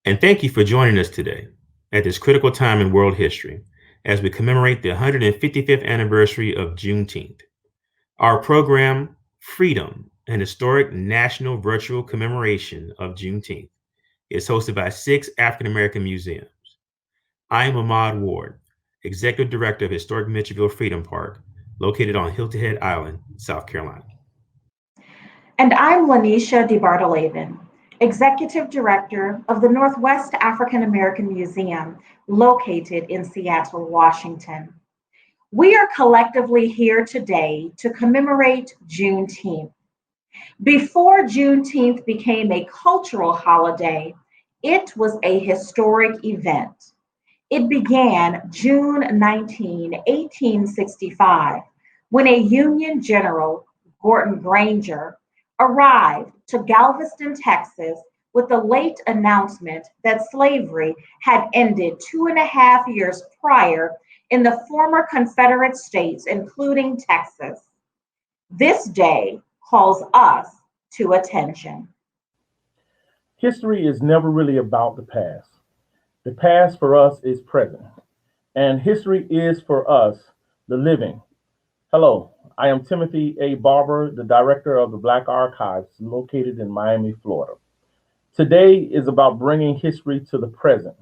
And thank you for joining us today at this critical time in world history as we commemorate the 155th anniversary of Juneteenth. Our program, Freedom, an historic national virtual commemoration of Juneteenth, is hosted by 6 African American museums. I am Ahmad Ward, Executive Director of Historic Mitchellville Freedom Park, located on Hilton Head Island, South Carolina. And I'm Lanisha DeBartolavin, Executive Director of the Northwest African American Museum, located in Seattle, Washington. We are collectively here today to commemorate Juneteenth. Before Juneteenth became a cultural holiday, it was a historic event. It began June 19, 1865, when a Union General, Gordon Granger, arrived to Galveston, Texas, with the late announcement that slavery had ended 2.5 years prior in the former Confederate states, including Texas. This day calls us to attention. History is never really about the past. The past for us is present, and history is for us the living. Hello, I am Timothy A. Barber, the director of the Black Archives located in Miami, Florida. Today is about bringing history to the present.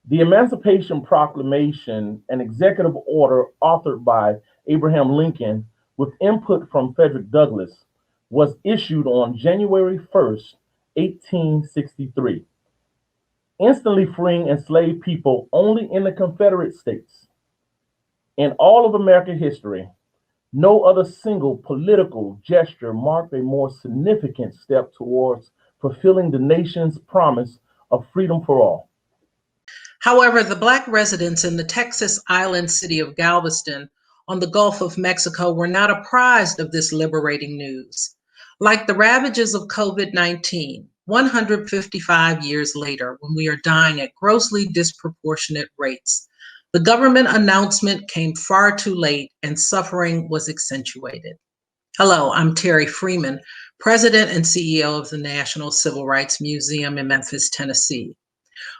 The Emancipation Proclamation, an executive order authored by Abraham Lincoln with input from Frederick Douglass, was issued on January 1st, 1863, instantly freeing enslaved people only in the Confederate States. In all of American history, no other single political gesture marked a more significant step towards fulfilling the nation's promise of freedom for all. However, the Black residents in the Texas island city of Galveston on the Gulf of Mexico were not apprised of this liberating news. Like the ravages of COVID-19, 155 years later, when we are dying at grossly disproportionate rates, the government announcement came far too late and suffering was accentuated. Hello, I'm Terry Freeman, President and CEO of the National Civil Rights Museum in Memphis, Tennessee.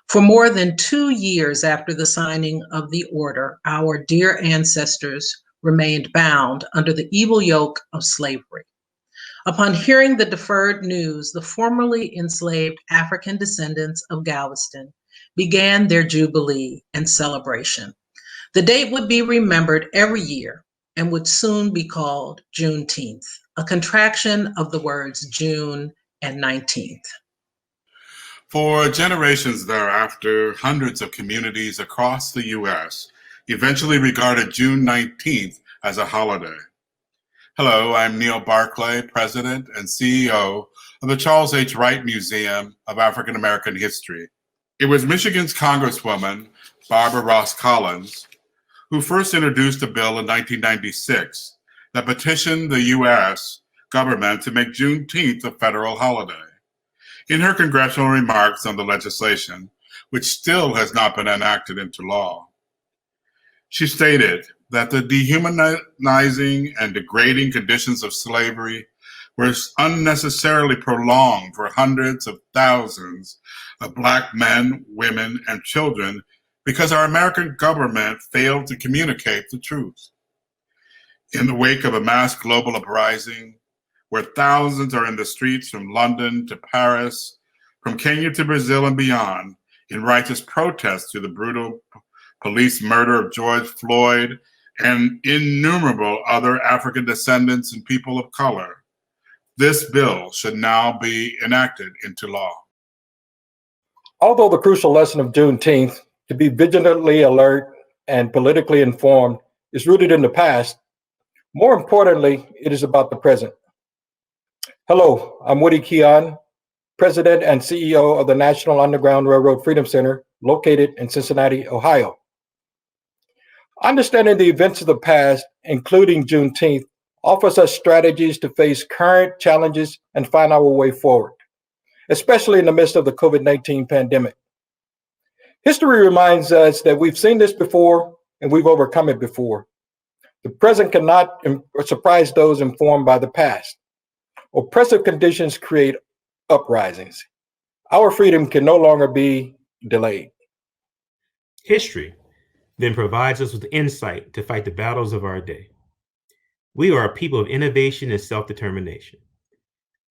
For more than 2 years after the signing of the order, our dear ancestors remained bound under the evil yoke of slavery. Upon hearing the deferred news, the formerly enslaved African descendants of Galveston began their jubilee and celebration. The date would be remembered every year and would soon be called Juneteenth, a contraction of the words June and 19th. For generations thereafter, hundreds of communities across the U.S. eventually regarded June 19th as a holiday. Hello, I'm Neil Barclay, President and CEO of the Charles H. Wright Museum of African American History. It was Michigan's Congresswoman, Barbara Ross Collins, who first introduced a bill in 1996 that petitioned the U.S. government to make Juneteenth a federal holiday. In her congressional remarks on the legislation, which still has not been enacted into law, she stated that the dehumanizing and degrading conditions of slavery were unnecessarily prolonged for hundreds of thousands of Black men, women, and children because our American government failed to communicate the truth. In the wake of a mass global uprising, where thousands are in the streets from London to Paris, from Kenya to Brazil and beyond, in righteous protest to the brutal police murder of George Floyd and innumerable other African descendants and people of color, this bill should now be enacted into law. Although the crucial lesson of Juneteenth, to be vigilantly alert and politically informed, is rooted in the past, more importantly, it is about the present. Hello, I'm Woody Keon, President and CEO of the National Underground Railroad Freedom Center, located in Cincinnati, Ohio. Understanding the events of the past, including Juneteenth, offers us strategies to face current challenges and find our way forward, especially in the midst of the COVID-19 pandemic. History reminds us that we've seen this before and we've overcome it before. The present cannot surprise those informed by the past. Oppressive conditions create uprisings. Our freedom can no longer be delayed. History then provides us with insight to fight the battles of our day. We are a people of innovation and self-determination.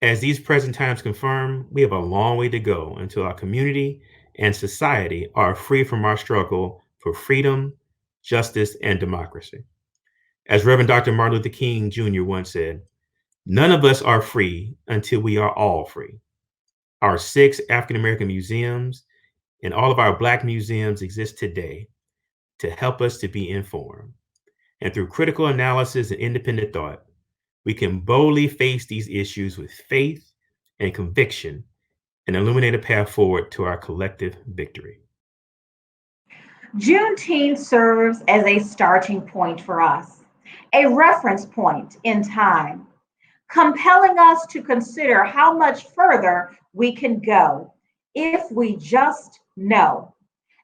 As these present times confirm, we have a long way to go until our community and society are free from our struggle for freedom, justice, and democracy. As Reverend Dr. Martin Luther King Jr. once said, none of us are free until we are all free. Our 6 African American museums and all of our Black museums exist today to help us to be informed. And through critical analysis and independent thought, we can boldly face these issues with faith and conviction and illuminate a path forward to our collective victory. Juneteenth serves as a starting point for us, a reference point in time, compelling us to consider how much further we can go if we just know,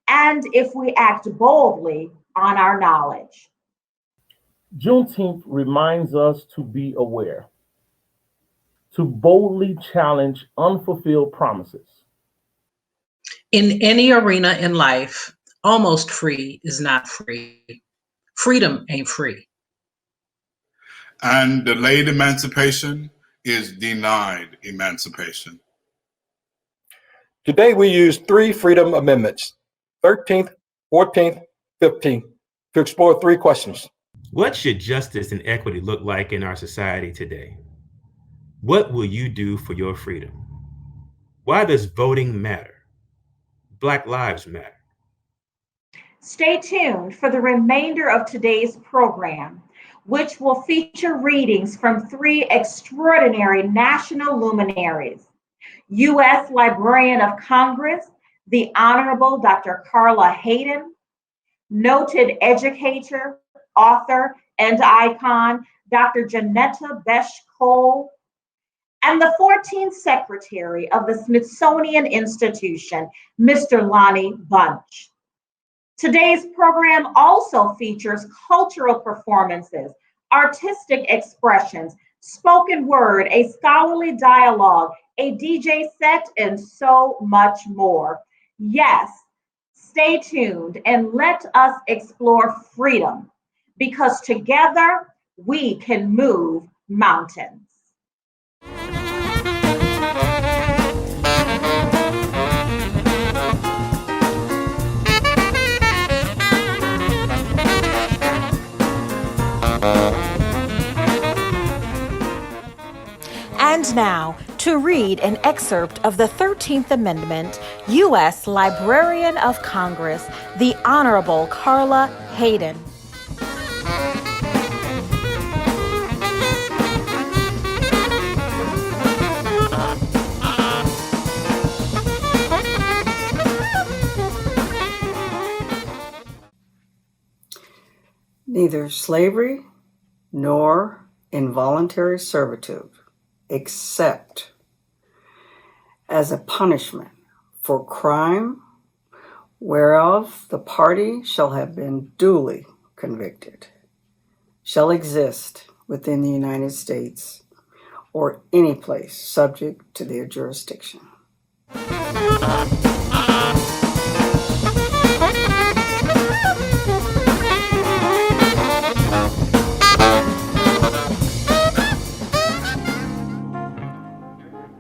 and if we act boldly on our knowledge. Juneteenth reminds us to be aware, to boldly challenge unfulfilled promises. In any arena in life, almost free is not free. Freedom ain't free. And delayed emancipation is denied emancipation. Today, we use 3 Freedom Amendments, 13th, 14th, 15th, to explore 3 questions. What should justice and equity look like in our society today? What will you do for your freedom? Why does voting matter? Black lives matter. Stay tuned for the remainder of today's program, which will feature readings from 3 extraordinary national luminaries: U.S. Librarian of Congress, the Honorable Dr. Carla Hayden, noted educator, author, and icon, Dr. Juneteeth Cole, and the 14th Secretary of the Smithsonian Institution, Mr. Lonnie Bunch. Today's program also features cultural performances, artistic expressions, spoken word, a scholarly dialogue, a DJ set, and so much more. Yes, stay tuned and let us explore freedom, because together we can move mountains. And now, to read an excerpt of the 13th Amendment, U.S. Librarian of Congress, the Honorable Carla Hayden. Neither slavery nor involuntary servitude, except as a punishment for crime whereof the party shall have been duly convicted, shall exist within the United States or any place subject to their jurisdiction.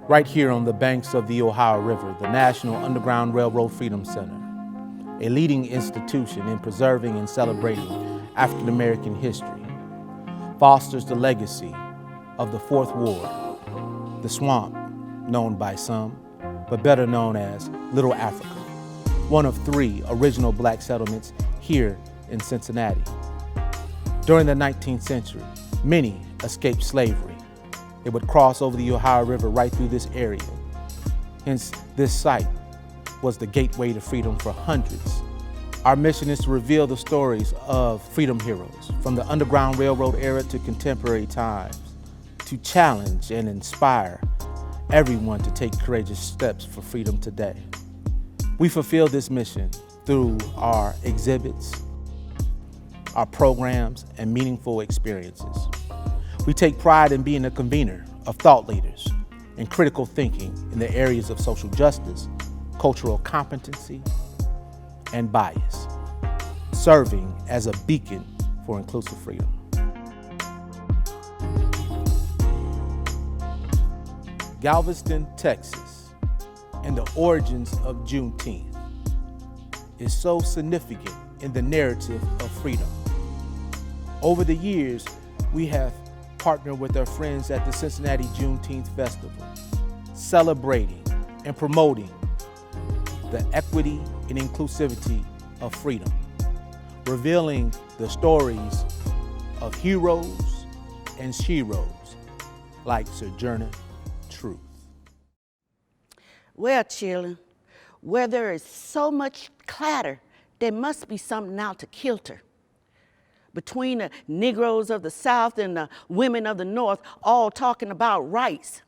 Right here on the banks of the Ohio River, the National Underground Railroad Freedom Center, a leading institution in preserving and celebrating African American history, fosters the legacy of the Fourth Ward, the swamp, known by some, but better known as Little Africa, one of 3 original Black settlements here in Cincinnati. During the 19th century, many escaped slavery. They would cross over the Ohio River right through this area. Hence, this site was the gateway to freedom for hundreds. Our mission is to reveal the stories of freedom heroes from the Underground Railroad era to contemporary times, to challenge and inspire everyone to take courageous steps for freedom today. We fulfill this mission through our exhibits, our programs, and meaningful experiences. We take pride in being a convener of thought leaders and critical thinking in the areas of social justice, cultural competency, and bias, serving as a beacon for inclusive freedom. Galveston, Texas, and the origins of Juneteenth is so significant in the narrative of freedom. Over the years, we have partnered with our friends at the Cincinnati Juneteenth Festival, celebrating and promoting the equity and inclusivity of freedom, revealing the stories of heroes and sheroes like Sojourner Truth. Well, children, where there is so much clatter, there must be something out to kilter. Between the Negroes of the South and the women of the North all talking about rights,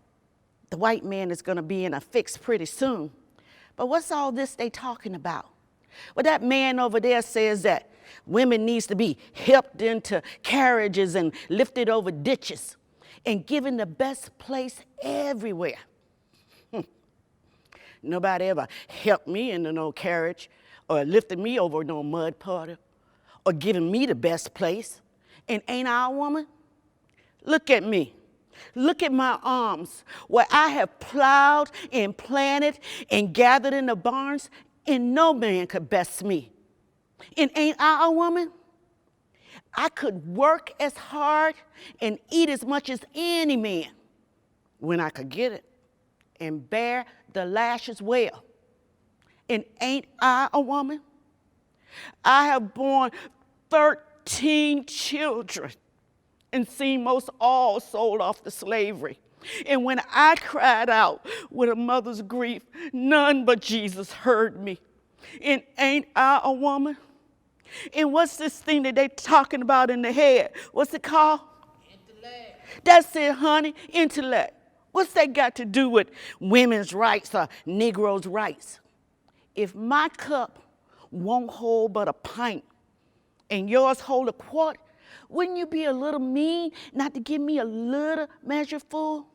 the white man is going to be in a fix pretty soon. But what's all this they talking about? Well, that man over there says that women needs to be helped into carriages and lifted over ditches and given the best place everywhere. Nobody ever helped me into no carriage or lifted me over no mud puddle or given me the best place. And ain't I a woman? Look at me. Look at my arms, where I have plowed and planted and gathered in the barns, and no man could best me. And ain't I a woman? I could work as hard and eat as much as any man when I could get it and bear the lashes well. And ain't I a woman? I have borne 13 children and seen most all sold off to slavery. And when I cried out with a mother's grief, none but Jesus heard me. And ain't I a woman? And what's this thing that they talking about in the head? What's it called? Intellect. That's it, honey, intellect. What's that got to do with women's rights or Negroes' rights? If my cup won't hold but a pint and yours hold a quart, wouldn't you be a little mean not to give me a little measure full?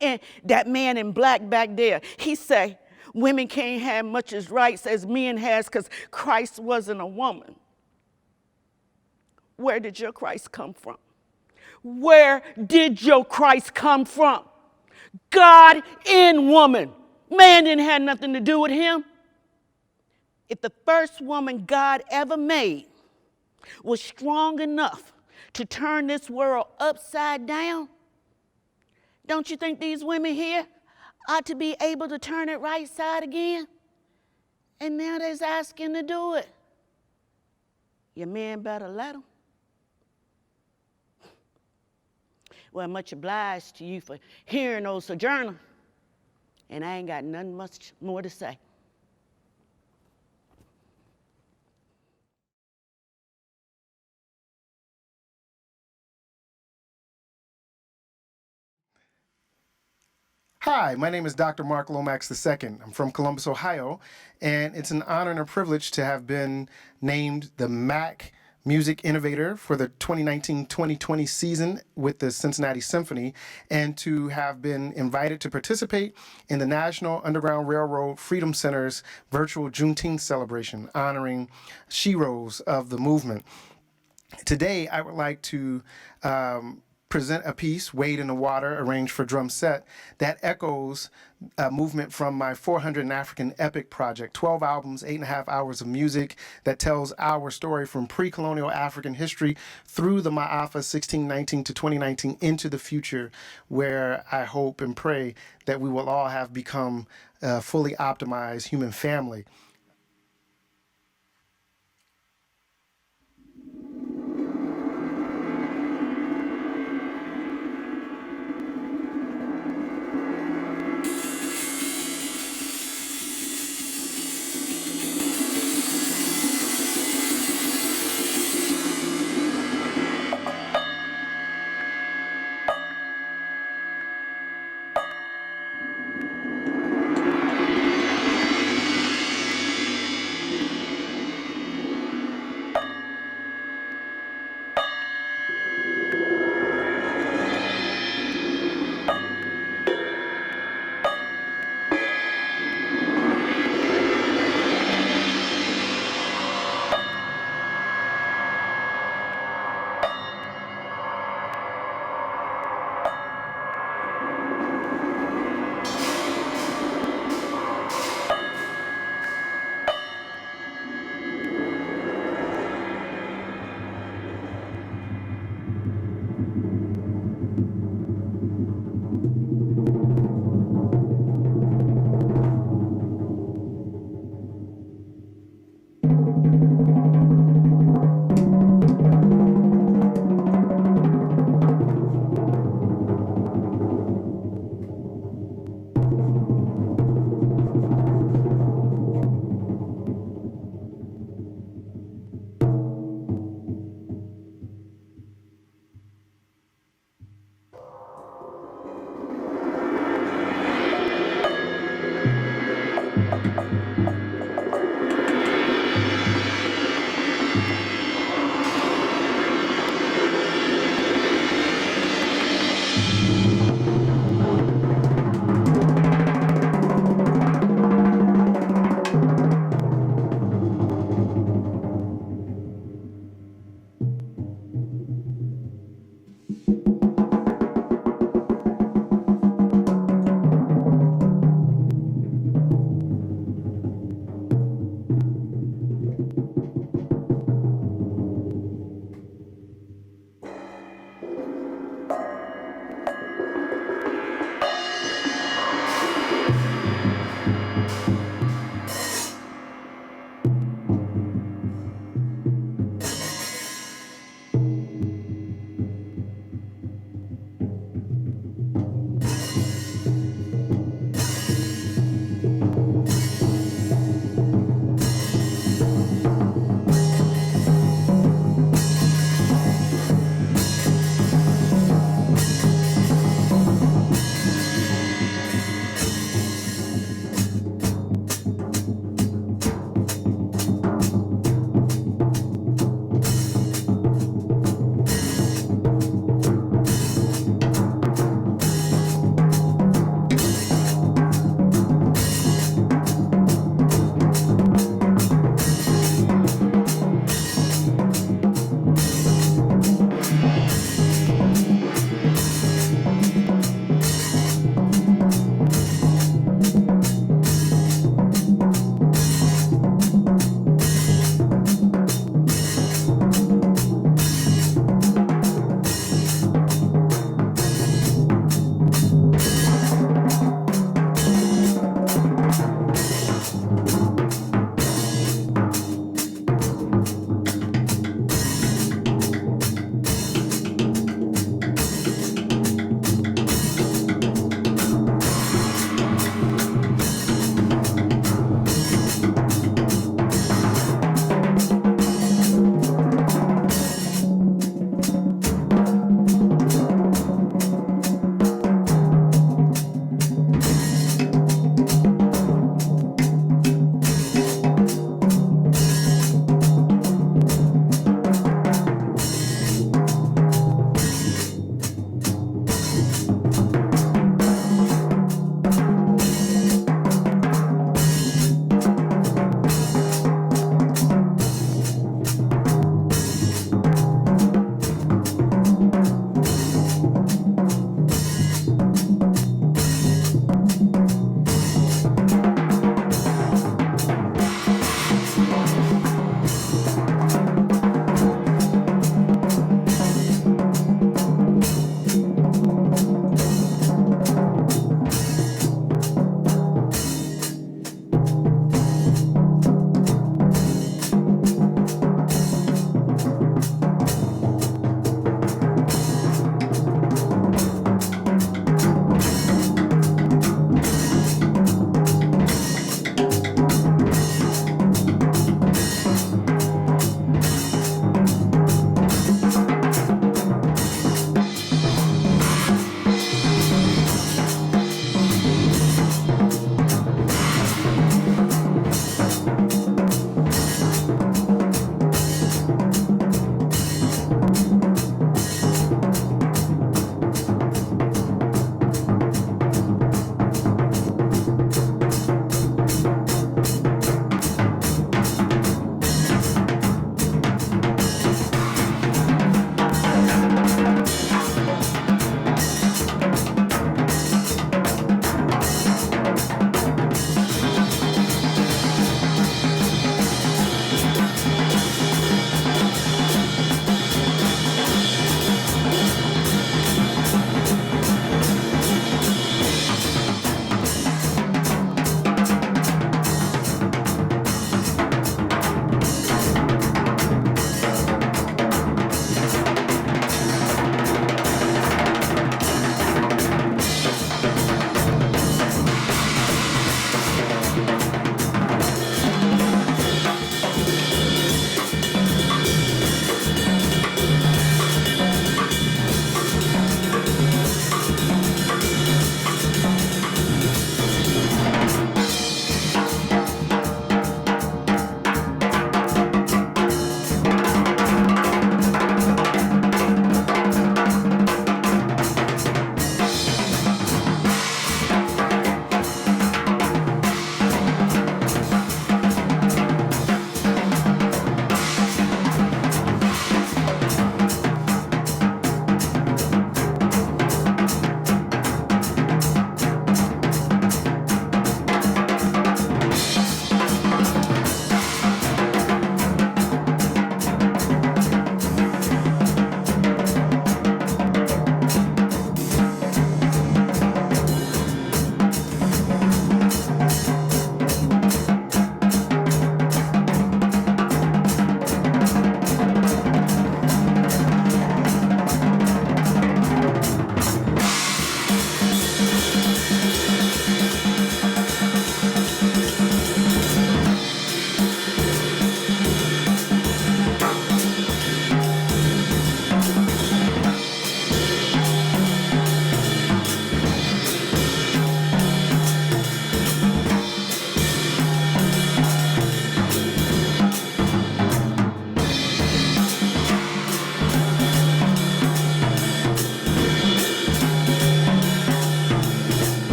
And that man in black back there, he say, women can't have much as rights as men has because Christ wasn't a woman. Where did your Christ come from? Where did your Christ come from? God in woman. Man didn't have nothing to do with him. If the first woman God ever made was strong enough to turn this world upside down, don't you think these women here ought to be able to turn it right side again? And now they're asking to do it. Your men better let them. Well, much obliged to you for hearing old Sojourner, and I ain't got nothing much more to say. Hi, my name is Dr. Mark Lomax II. I'm from Columbus, Ohio, and it's an honor and a privilege to have been named the MAC Music Innovator for the 2019-2020 season with the Cincinnati Symphony, and to have been invited to participate in the National Underground Railroad Freedom Center's virtual Juneteenth celebration, honoring sheroes of the movement. Today, I would like to present a piece, Wade in the Water, arranged for drum set, that echoes a movement from my 400 African Epic project, 12 albums, 8.5 hours of music that tells our story from pre-colonial African history through the Ma'afa 1619 to 2019 into the future, where I hope and pray that we will all have become a fully optimized human family.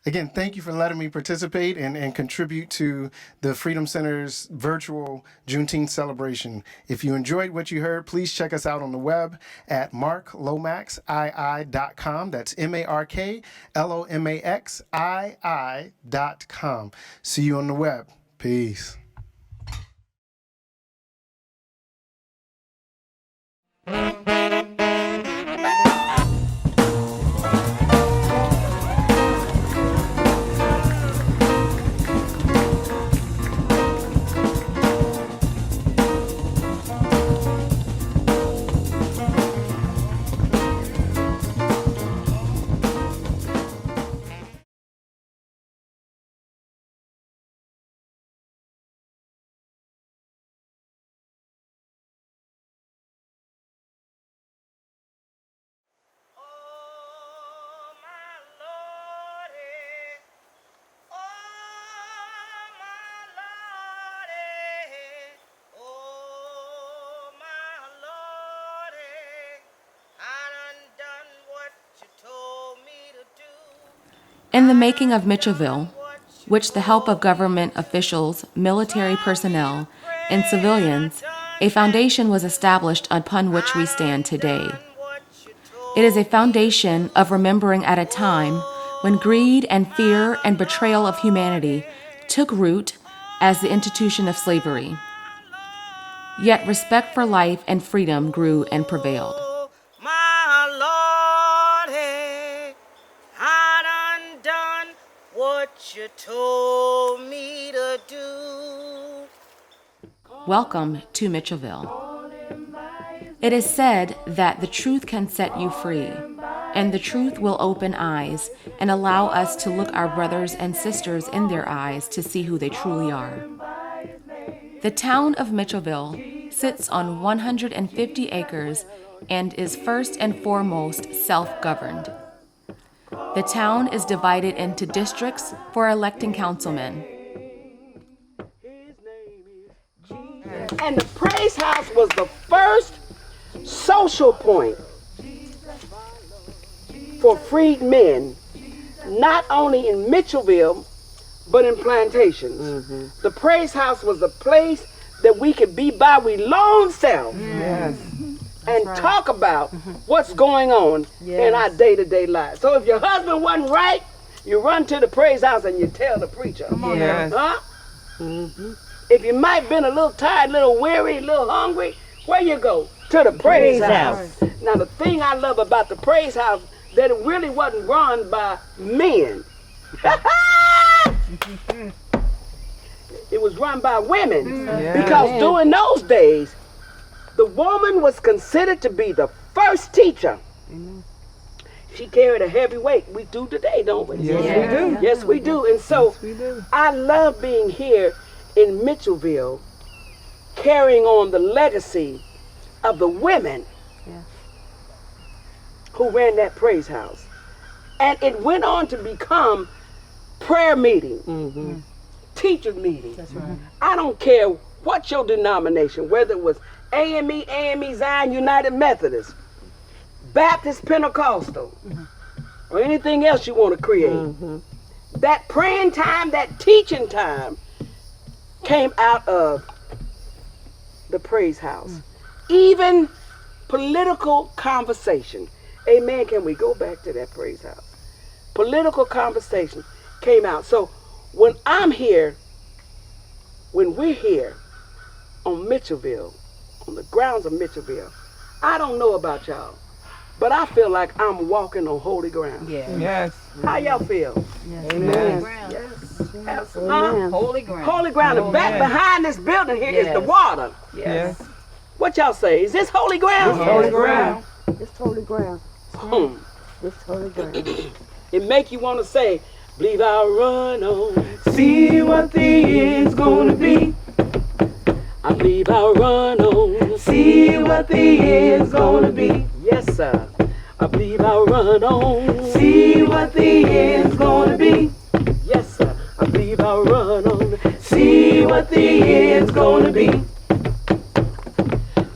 Again, thank you for letting me participate and contribute to the Freedom Center's virtual Juneteenth celebration. If you enjoyed what you heard, please check us out on the web at marklomaxii.com. That's MarkLomaxii.com. See you on the web. Peace. In the making of Mitchellville, which the help of government officials, military personnel, and civilians, a foundation was established upon which we stand today. It is a foundation of remembering at a time when greed and fear and betrayal of humanity took root as the institution of slavery. Yet respect for life and freedom grew and prevailed. You told me to do. Welcome to Mitchellville. It is said that the truth can set you free, and the truth will open eyes and allow us to look our brothers and sisters in their eyes to see who they truly are. The town of Mitchellville sits on 150 acres and is first and foremost self-governed. The town is divided into districts for electing councilmen. And the Praise House was the first social point for freed men, not only in Mitchellville, but in plantations. Mm-hmm. The Praise House was a place that we could be by we lone self. Yes. And right. Talk about what's going on in our day-to-day lives. So if your husband wasn't right, you run to the Praise House and you tell the preacher. Come on, huh? Mm-hmm. If you might have been a little tired, a little weary, a little hungry, where you go? To the Praise House. Now the thing I love about the Praise House, that it really wasn't run by men. It was run by women. Because during those days, the woman was considered to be the first teacher. She carried a heavy weight. We do today, don't we? Yes, we do. Yes, we do. And so I love being here in Mitchellville, carrying on the legacy of the women who ran that Praise House. And it went on to become prayer meeting, teacher meeting. That's right. I don't care what your denomination, whether it was AME, Zion United Methodist, Baptist, Pentecostal, or anything else you want to create. That praying time, that teaching time came out of the Praise House. Even political conversation. Amen. Can we go back to that Praise House? Political conversation came out. So when I'm here, when we're here on Mitchellville, on the grounds of Mitchellville, I don't know about y'all, but I feel like I'm walking on holy ground. Yes. How y'all feel? Yes. Amen. Yes. Amen. Holy ground. Holy ground. And back behind this building here is the water. Yes. What y'all say? Is this holy ground? It's holy ground. It's holy ground. It's holy ground. It make you want to say, believe I'll run on, see what the end's gonna be. I believe I'll run on, see what the end's gonna be. Yes, sir. I believe I'll run on, see what the end's gonna be. Yes, sir. I believe I'll run on, see what the end's gonna be.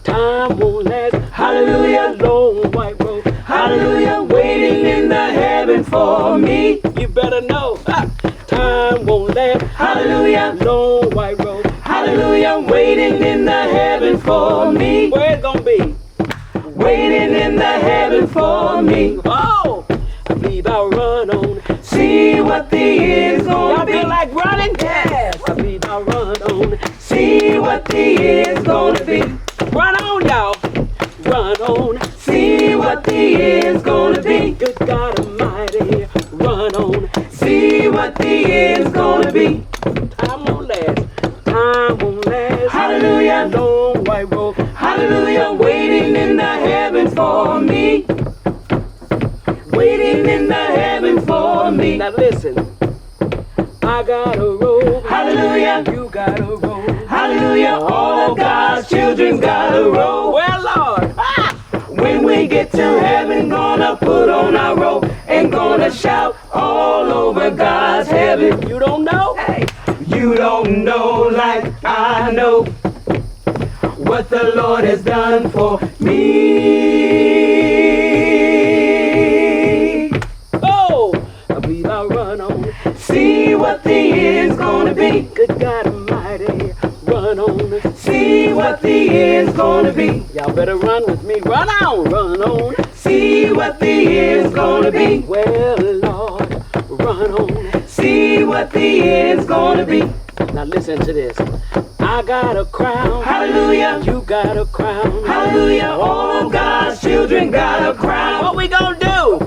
Time won't last, hallelujah, long white road, hallelujah, waiting in the heaven for for me. You better know, time won't last. Hallelujah. Long white road. Hallelujah. Waiting in the heaven for me. Where it gonna be? Waiting in the heaven for me. Oh, I believe I'll run on. See what the end's gonna be. Y'all feel like running? Yes. I believe I'll run on. See what the end's gonna be. Run on, y'all. Run on. See what the end's gonna be. Good God Almighty. Run on. See what the end's gonna be. Time won't last. Time won't last. Hallelujah. Long white road. Hallelujah. Waiting in the heaven for me. Waiting in the heaven for me. Now listen. I got a robe. Hallelujah. You got a robe. Hallelujah. All of God's children got a robe. Well, Lord. When we get to heaven, gonna put on our robe and gonna shout all over God's heaven. You don't know? Hey, you don't know like I know what the Lord has done for me. Oh, I believe I'll run on. See what the end's gonna be. Good God Almighty, run on. See what the end's gonna be. Y'all better run with me. Run on, run on. See what the end's gonna be. Well, Lord, run on. See what the end's gonna be. Now listen to this. I got a crown. Hallelujah. You got a crown. Hallelujah. All of God's children got a crown. What we gonna do?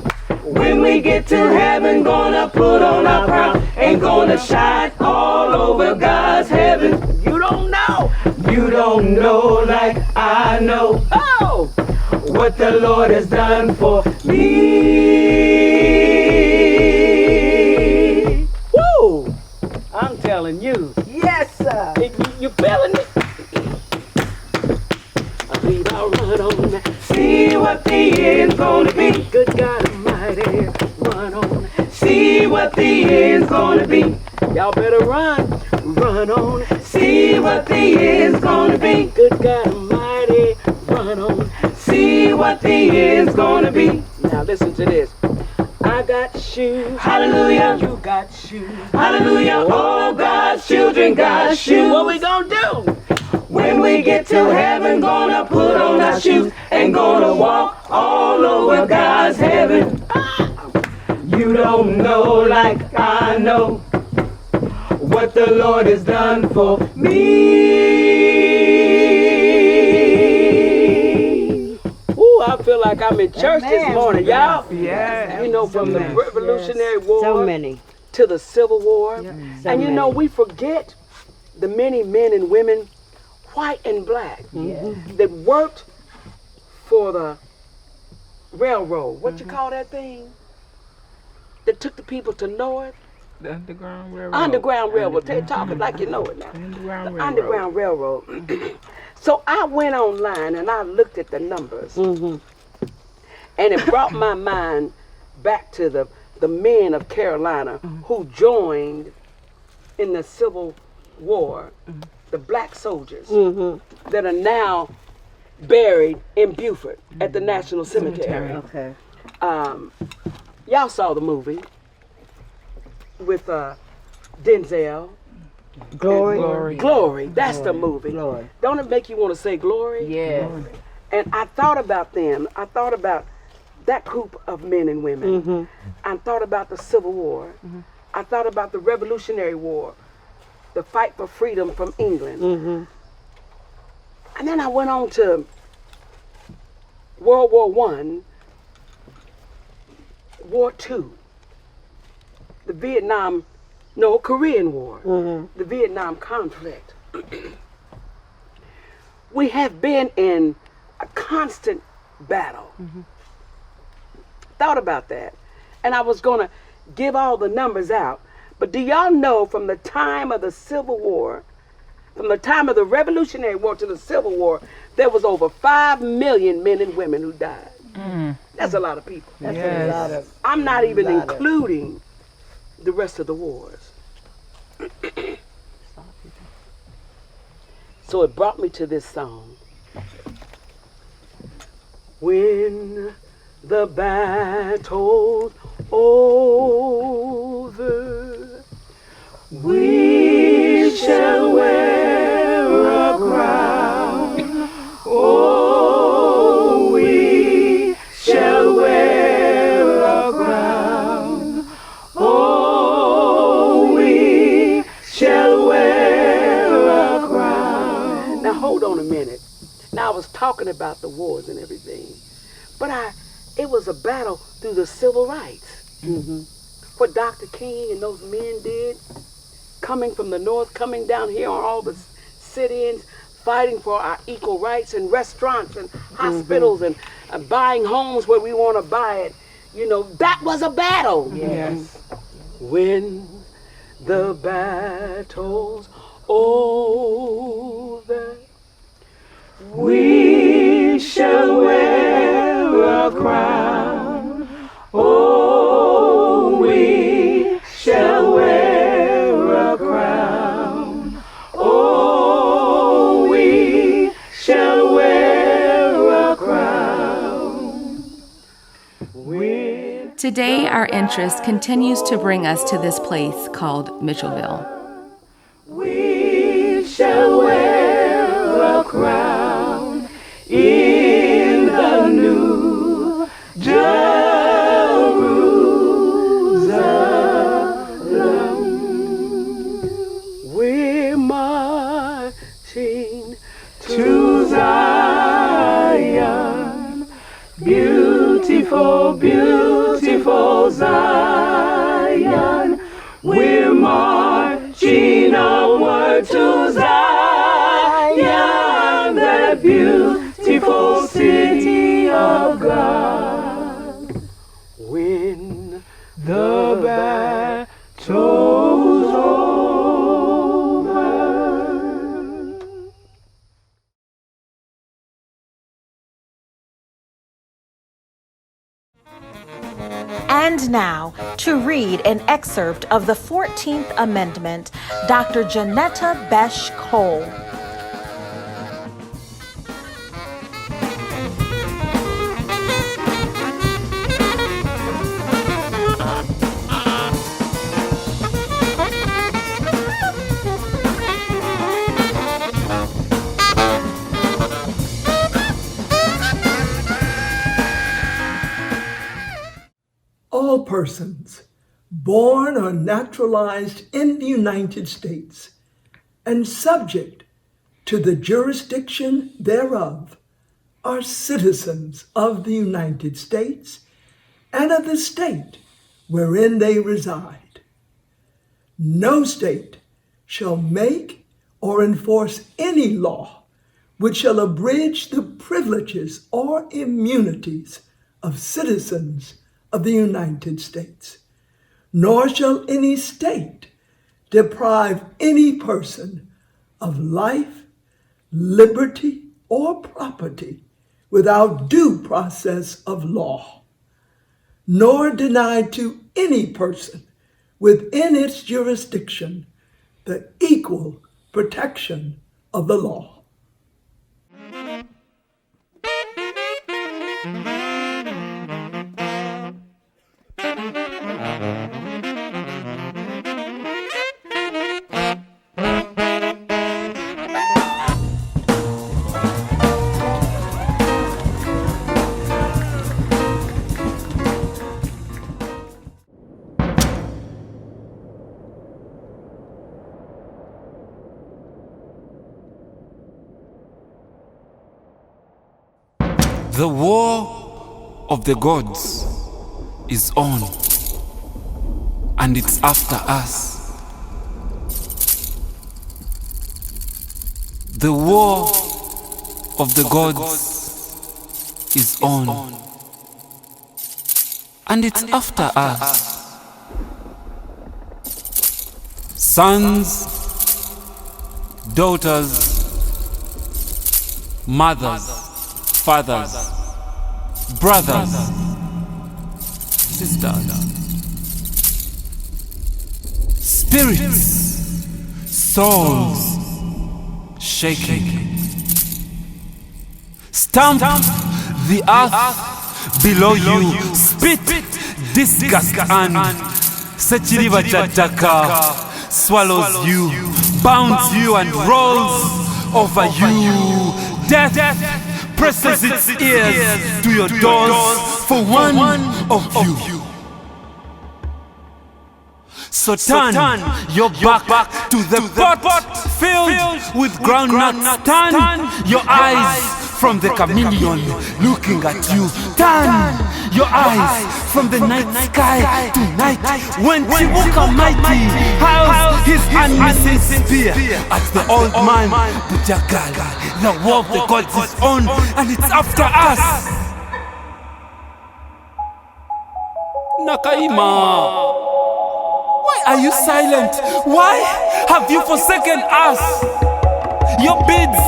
When we get to heaven, gonna put on our crown and gonna shine all over God's heaven. You don't know. You don't know like I know. Oh, what the Lord has done for me. woo! I'm telling you. Yes, sir. You feeling it? I believe I'll run on. See what the end's gonna be. Good God Almighty, run on. See what the end's gonna be. Y'all better run. Run on. See what the end's gonna be. Good God Almighty, run on. See what the end's gonna be. Now listen to this. I got shoes. Hallelujah. You got shoes. Hallelujah. All God's children got shoes. What we gonna do? When we get to heaven, gonna put on our shoes and gonna walk all over God's heaven. You don't know like I know what the Lord has done for me. Ooh, I feel like I'm in church this morning, y'all. Yeah. You know, from the Revolutionary War So many. to the Civil War. So And you know, many. we forget the many men and women, white and black, that worked for the railroad. What you call that thing? That took the people to North? The Underground Railroad. Underground Railroad. Talk it like you know it now. Underground Railroad. So I went online and I looked at the numbers. And it brought my mind back to the men of Carolina who joined in the Civil War, the black soldiers that are now buried in Beaufort at the National Cemetery. Okay. Y'all saw the movie with Denzel. Glory. Glory. That's the movie. Glory. Don't it make you want to say glory? Yeah. And I thought about them. I thought about that group of men and women. I thought about the Civil War. I thought about the Revolutionary War, the fight for freedom from England. And then I went on to World War I, War II, the Korean War, the Vietnam conflict. We have been in a constant battle. Thought about that. And I was going to give all the numbers out. But do y'all know from the time of the Civil War, from the time of the Revolutionary War to the Civil War, there was over 5 million men and women who died. That's a lot of people. That's a lot of. I'm not even including the rest of the wars. So it brought me to this song. When the battle's over. We shall wear a crown. Oh, we shall wear a crown. Oh, we shall wear a crown. Now hold on a minute. Now I was talking about the wars and everything, but it was a battle through the civil rights. Mm-hmm. What Dr. King and those men did, coming from the north, coming down here on all the sit-ins, fighting for our equal rights in restaurants and hospitals and buying homes where we want to buy it. You know, that was a battle. Yes. When the battle's over, we shall wear a crown. Oh, we shall wear a crown. Oh, we shall wear a crown. Today, our interest continues to bring us to this place called Mitchellville. We shall wear a crown in the new Jerusalem. We're marching to Zion, beautiful, beautiful Zion. We're marching onward to Zion, that beautiful city of God. When the battle's over. And now, to read an excerpt of the 14th Amendment, Dr. Juneteth Besh Cole. All persons born or naturalized in the United States and subject to the jurisdiction thereof are citizens of the United States and of the state wherein they reside. No state shall make or enforce any law which shall abridge the privileges or immunities of citizens of the United States, nor shall any state deprive any person of life, liberty, or property without due process of law, nor deny to any person within its jurisdiction the equal protection of the law. The war of the gods is on, and it's after us. The war of the gods is on, and it's after us. Sons, daughters, mothers, fathers, brothers, sisters, spirits, souls shaking. Stamp the earth below you, spit disgust and Sechiriva Jataka swallows you, bounds you and rolls over you. Death presses its ears to your doors for one of you. So turn your back to the pot filled with groundnuts. Turn your eyes from the chameleon looking at you. Turn your eyes from the night sky to night when Chibuka Mighty howls his unmissing spear at the old man Bujagal. The war of the gods is on and it's after us. Nakaima, why are you silent? Why have you forsaken us? Your beads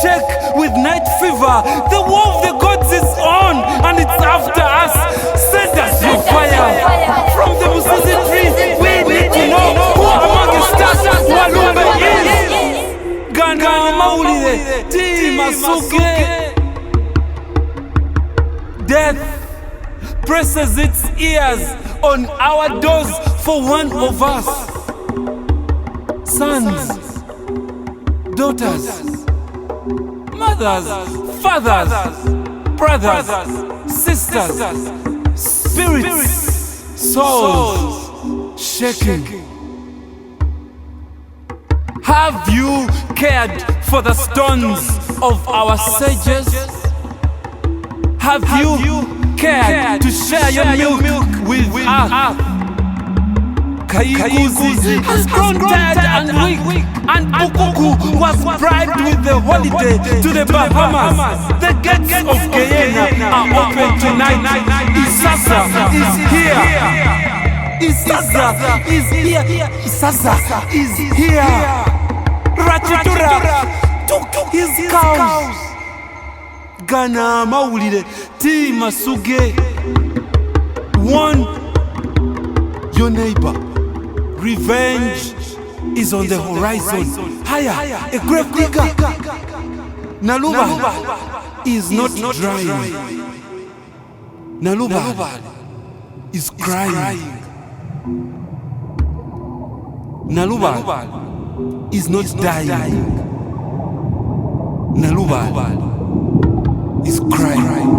shake with night fever. The war of the gods is on and it's after us. Send us your fire from the Musisi tree. We need to know who among the stars Walumbe is. Gana Maulide Ti Masuke. Death presses its ears on our doors for one of us. Sons, daughters, mothers, fathers, brothers, sisters, spirits, souls shaking. Have you cared for the stones of our sages? Have you cared to share your milk with us? Kaiguzi has grown tired and weak, and Bukuku was bribed with the holiday to the Bahamas. The gates of Guyana are open tonight. Isasa is here. Isasa is here. Isasa is here. Ratitura took his cows. Gana Maulide Ti Masuge. Warn your neighbor. Revenge is on the horizon. Higher, a grave digger. Naluba is not drying. Naluba is crying. Naluba is not dying. Naluba is crying.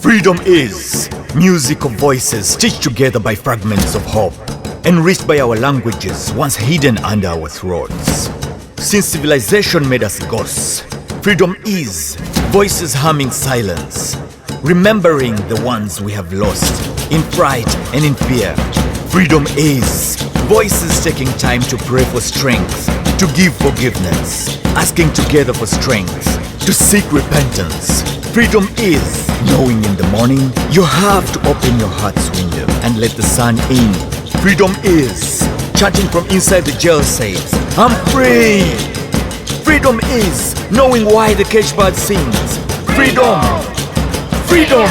Freedom is music of voices stitched together by fragments of hope, enriched by our languages once hidden under our throats. Since civilization made us ghosts, freedom is voices humming silence, remembering the ones we have lost in fright and in fear. Freedom is voices taking time to pray for strength, to give forgiveness, asking together for strength, to seek repentance. Freedom is knowing in the morning you have to open your heart's window and let the sun in. Freedom is chanting from inside the jail says, I'm free. Freedom is knowing why the cage bird sings. Freedom. Freedom.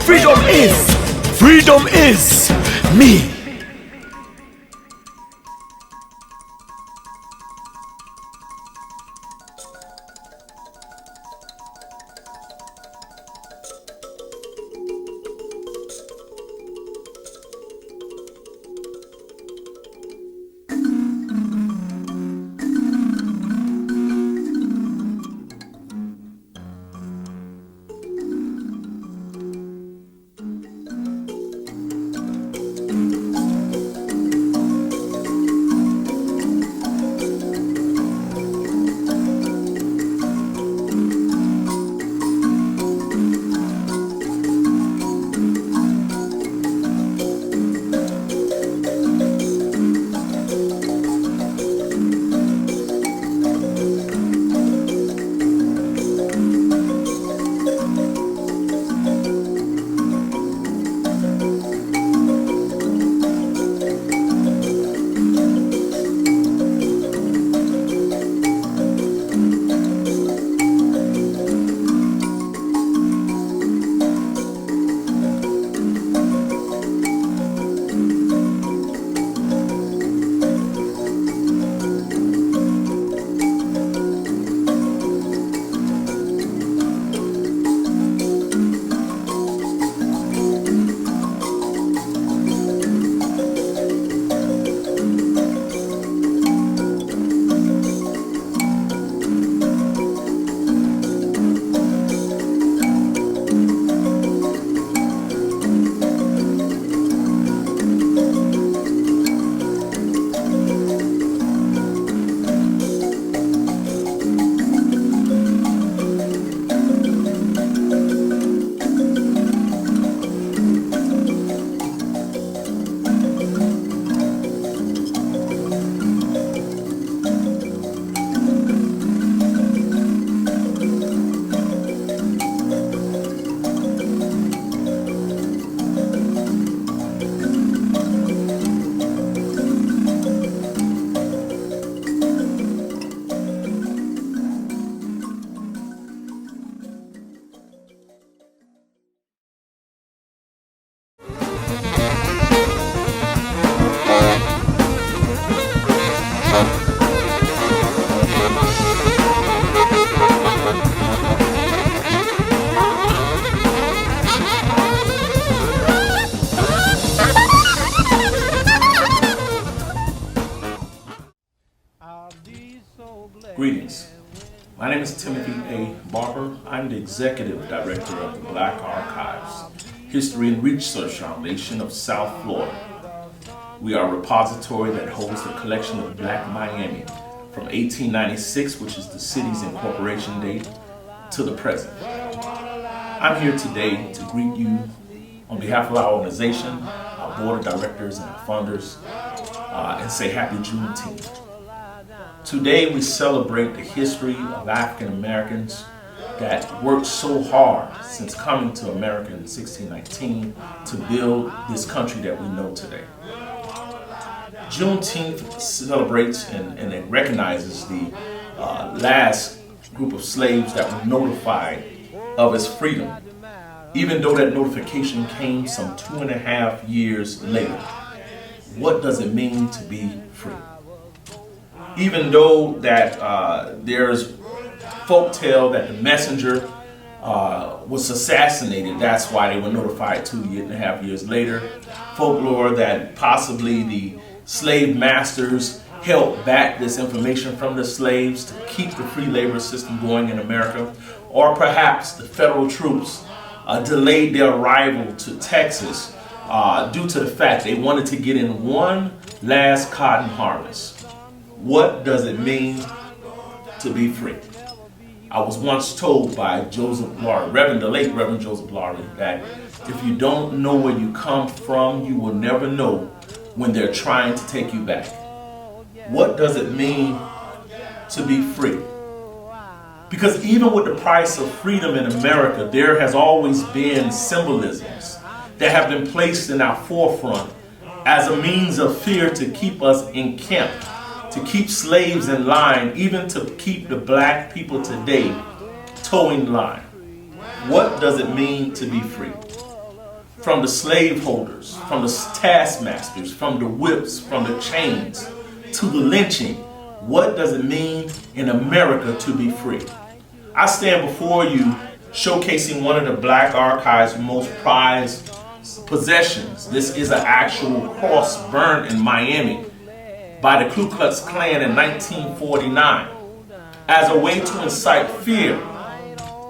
Freedom is me. Greetings. My name is Timothy A. Barber. I'm the Executive Director of the Black Archives History and Research Foundation of South Florida. We are a repository that holds the collection of Black Miami from 1896, which is the city's incorporation date, to the present. I'm here today to greet you on behalf of our organization, our board of directors and our funders, and say happy Juneteenth. Today we celebrate the history of African Americans that worked so hard since coming to America in 1619 to build this country that we know today. Juneteenth celebrates and it recognizes the last group of slaves that were notified of its freedom, even though that notification came some 2.5 years later. What does it mean to be free? Even though that there's folktale that the messenger was assassinated, that's why they were notified 2.5 years later. Folklore that possibly the slave masters held back this information from the slaves to keep the free labor system going in America, or perhaps the federal troops delayed their arrival to Texas due to the fact they wanted to get in one last cotton harvest. What does it mean to be free? I was once told by Joseph Laurie, the late Reverend Joseph Laurie, that if you don't know where you come from, you will never know when they're trying to take you back. What does it mean to be free? Because even with the price of freedom in America, there has always been symbolisms that have been placed in our forefront as a means of fear to keep us encamped, to keep slaves in line, even to keep the black people today towing line. What does it mean to be free? From the slaveholders, from the taskmasters, from the whips, from the chains, to the lynching. What does it mean in America to be free? I stand before you showcasing one of the Black Archives' most prized possessions. This is an actual cross burned in Miami by the Ku Klux Klan in 1949 as a way to incite fear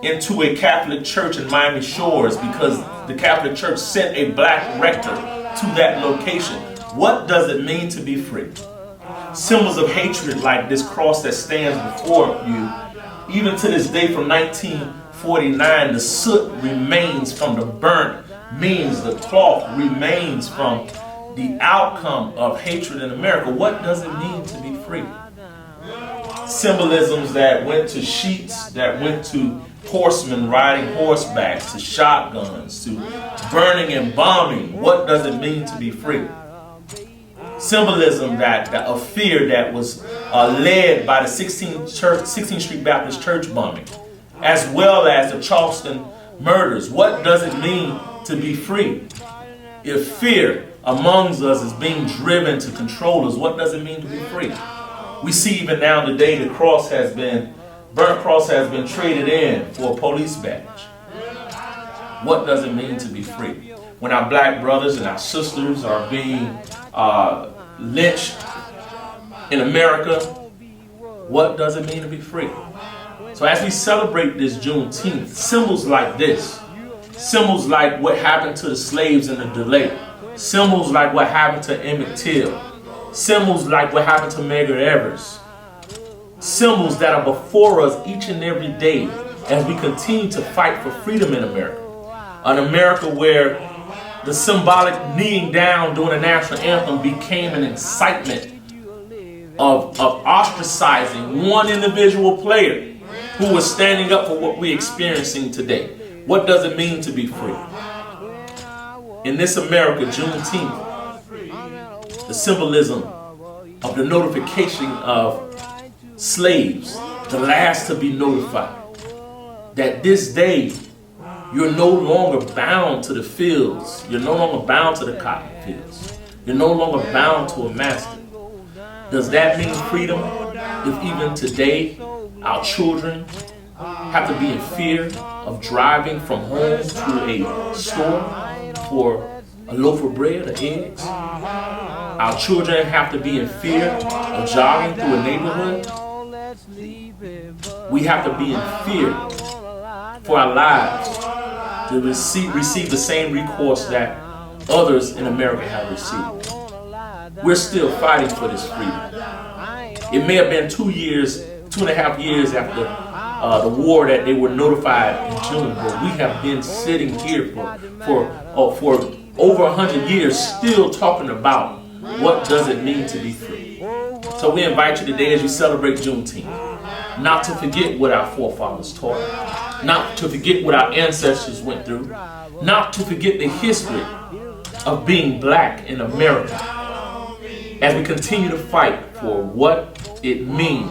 into a Catholic church in Miami Shores, because the Catholic Church sent a black rector to that location. What does it mean to be free? Symbols of hatred like this cross that stands before you, even to this day from 1949, the soot remains from the burnt means, the cloth remains from the outcome of hatred in America. What does it mean to be free? Symbolisms that went to sheets, that went to horsemen riding horseback, to shotguns, to burning and bombing. What does it mean to be free? Symbolism that of fear that was led by the 16th Street Baptist Church bombing, as well as the Charleston murders. What does it mean to be free? If fear amongst us is being driven to control us, what does it mean to be free? We see even now today the burnt cross has been traded in for a police badge. What does it mean to be free? When our black brothers and our sisters are being lynched in America, what does it mean to be free? So as we celebrate this Juneteenth, symbols like this, symbols like what happened to the slaves in the delay, symbols like what happened to Emmett Till, symbols like what happened to Medgar Evers, symbols that are before us each and every day as we continue to fight for freedom in America. An America where the symbolic kneeling down during the national anthem became an incitement of ostracizing one individual player who was standing up for what we're experiencing today. What does it mean to be free? In this America, Juneteenth, the symbolism of the notification of slaves, the last to be notified, that this day you're no longer bound to the fields, you're no longer bound to the cotton fields, you're no longer bound to a master. Does that mean freedom if even today our children have to be in fear of driving from home to a store for a loaf of bread or eggs? Our children have to be in fear of jogging through a neighborhood we have to be in fear for our lives to receive the same recourse that others in America have received. We're still fighting for this freedom. It may have been 2.5 years after the war that they were notified in June, but we have been sitting here for over 100 years still talking about what does it mean to be free. So we invite you today as you celebrate Juneteenth, not to forget what our forefathers taught, not to forget what our ancestors went through, not to forget the history of being black in America, as we continue to fight for what it means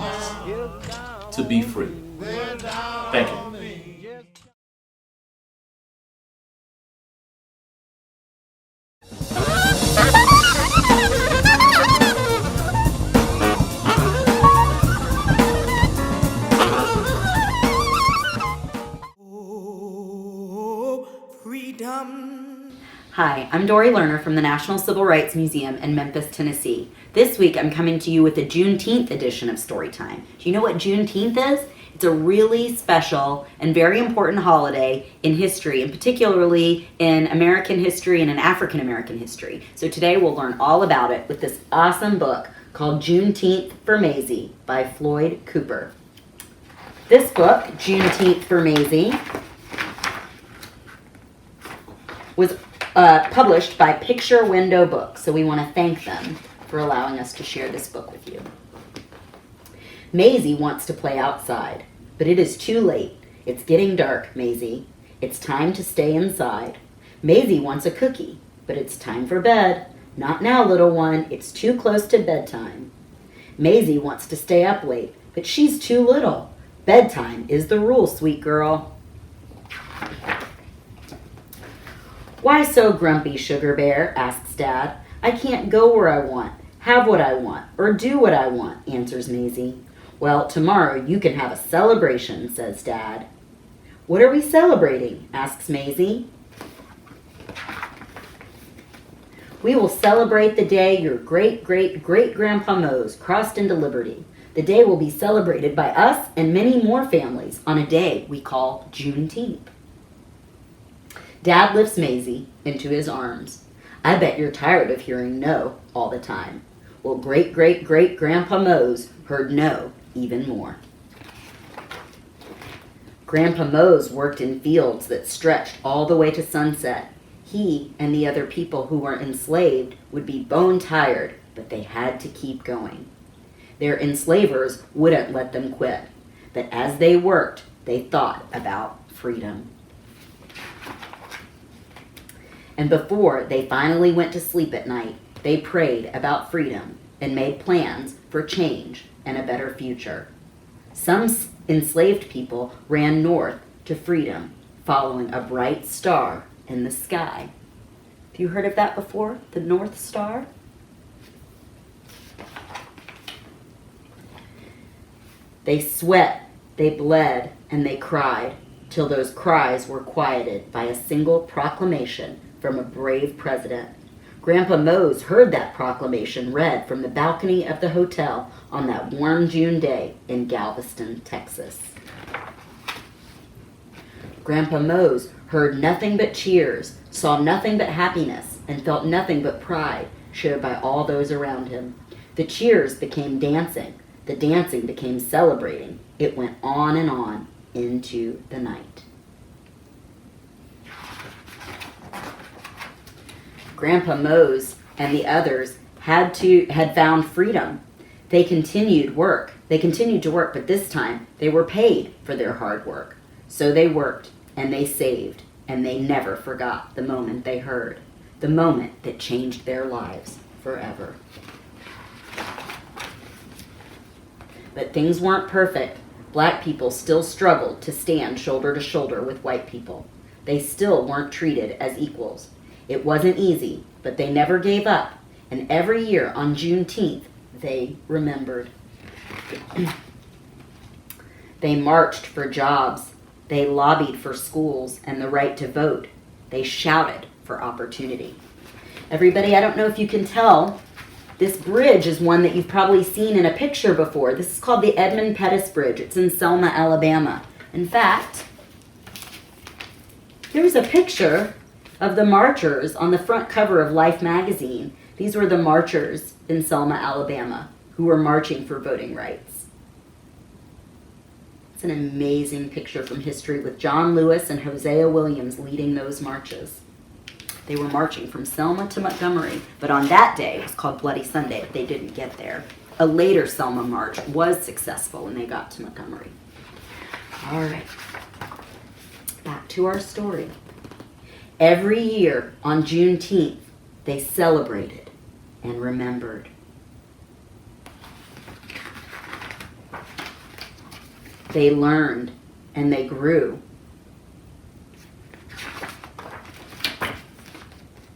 to be free. Thank you. Hi, I'm Dory Lerner from the National Civil Rights Museum in Memphis, Tennessee. This week I'm coming to you with the Juneteenth edition of Storytime. Do you know what Juneteenth is? It's a really special and very important holiday in history, and particularly in American history and in African American history. So today we'll learn all about it with this awesome book called Juneteenth for Maisie by Floyd Cooper. This book, Juneteenth for Maisie, was published by Picture Window Books, so we want to thank them for allowing us to share this book with you. Maisie wants to play outside, but it is too late. It's getting dark, Maisie. It's time to stay inside. Maisie wants a cookie, but it's time for bed. Not now, little one. It's too close to bedtime. Maisie wants to stay up late, but she's too little. Bedtime is the rule, sweet girl. Why so grumpy, Sugar Bear? Asks Dad. I can't go where I want, have what I want, or do what I want, answers Maisie. Well, tomorrow you can have a celebration, says Dad. What are we celebrating? Asks Maisie. We will celebrate the day your great-great-great-grandpa Mose crossed into liberty. The day will be celebrated by us and many more families on a day we call Juneteenth. Dad lifts Maisie into his arms. I bet you're tired of hearing no all the time. Well, great-great-great-grandpa Mose heard no even more. Grandpa Mose worked in fields that stretched all the way to sunset. He and the other people who were enslaved would be bone tired, but they had to keep going. Their enslavers wouldn't let them quit, but as they worked, they thought about freedom. And before they finally went to sleep at night, they prayed about freedom and made plans for change and a better future. Some enslaved people ran north to freedom, following a bright star in the sky. Have you heard of that before? The North Star? They sweat, they bled, and they cried, till those cries were quieted by a single proclamation from a brave president. Grandpa Mose heard that proclamation read from the balcony of the hotel on that warm June day in Galveston, Texas. Grandpa Mose heard nothing but cheers, saw nothing but happiness, and felt nothing but pride shared by all those around him. The cheers became dancing. The dancing became celebrating. It went on and on into the night. Grandpa Mose and the others had found freedom. They continued to work, but this time they were paid for their hard work. So they worked and they saved, and they never forgot the moment they heard, the moment that changed their lives forever. But things weren't perfect. Black people still struggled to stand shoulder to shoulder with white people. They still weren't treated as equals. It wasn't easy, but they never gave up, and every year on Juneteenth, they remembered. They marched for jobs. They lobbied for schools and the right to vote. They shouted for opportunity. Everybody, I don't know if you can tell, This bridge is one that you've probably seen in a picture before. This is called the Edmund Pettus Bridge. It's in Selma, Alabama. In fact, here's a picture of the marchers on the front cover of Life magazine. These were the marchers in Selma, Alabama, who were marching for voting rights. It's an amazing picture from history with John Lewis and Hosea Williams leading those marches. They were marching from Selma to Montgomery, but on that day, it was called Bloody Sunday, they didn't get there. A later Selma march was successful when they got to Montgomery. All right, back to our story. Every year on Juneteenth, they celebrated and remembered. They learned and they grew.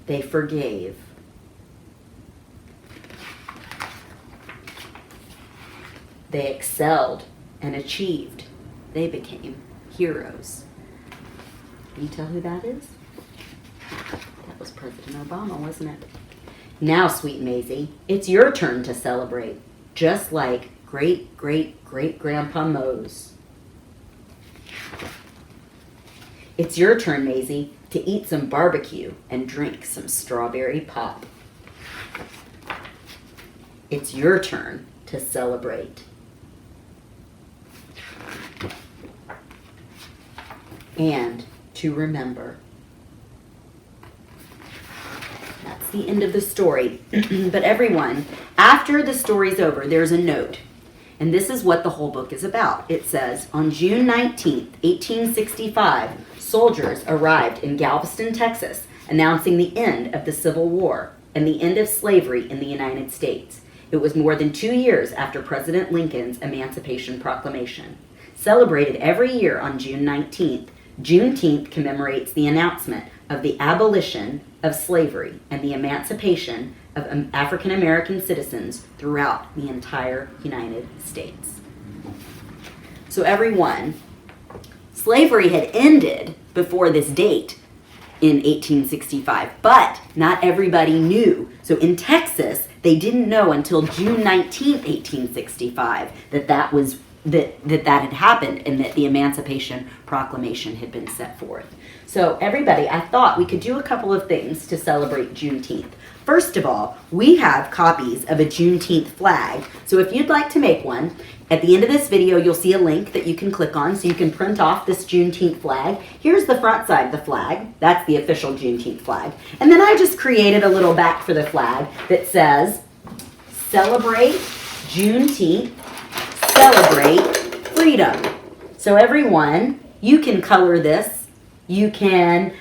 They forgave. They excelled and achieved. They became heroes. Can you tell who that is? That was President Obama, wasn't it? Now, sweet Maisie, it's your turn to celebrate, just like great-great-great-grandpa Mose. It's your turn, Maisie, to eat some barbecue and drink some strawberry pop. It's your turn to celebrate. And to remember. That's the end of the story. But everyone, after the story's over, there's a note. And this is what the whole book is about. It says, on June 19th, 1865, soldiers arrived in Galveston, Texas, announcing the end of the Civil War and the end of slavery in the United States. It was more than 2 years after President Lincoln's Emancipation Proclamation. Celebrated every year on June 19th, Juneteenth commemorates the announcement of the abolition of slavery and the emancipation of African American citizens throughout the entire United States. So everyone, slavery had ended before this date in 1865, but not everybody knew. So in Texas, they didn't know until June 19th, 1865, that had happened and that the Emancipation Proclamation had been set forth. So everybody, I thought we could do a couple of things to celebrate Juneteenth. First of all, we have copies of a Juneteenth flag. So if you'd like to make one, at the end of this video, you'll see a link that you can click on so you can print off this Juneteenth flag. Here's the front side of the flag. That's the official Juneteenth flag. And then I just created a little back for the flag that says, celebrate Juneteenth, celebrate freedom. So everyone, you can color this. You can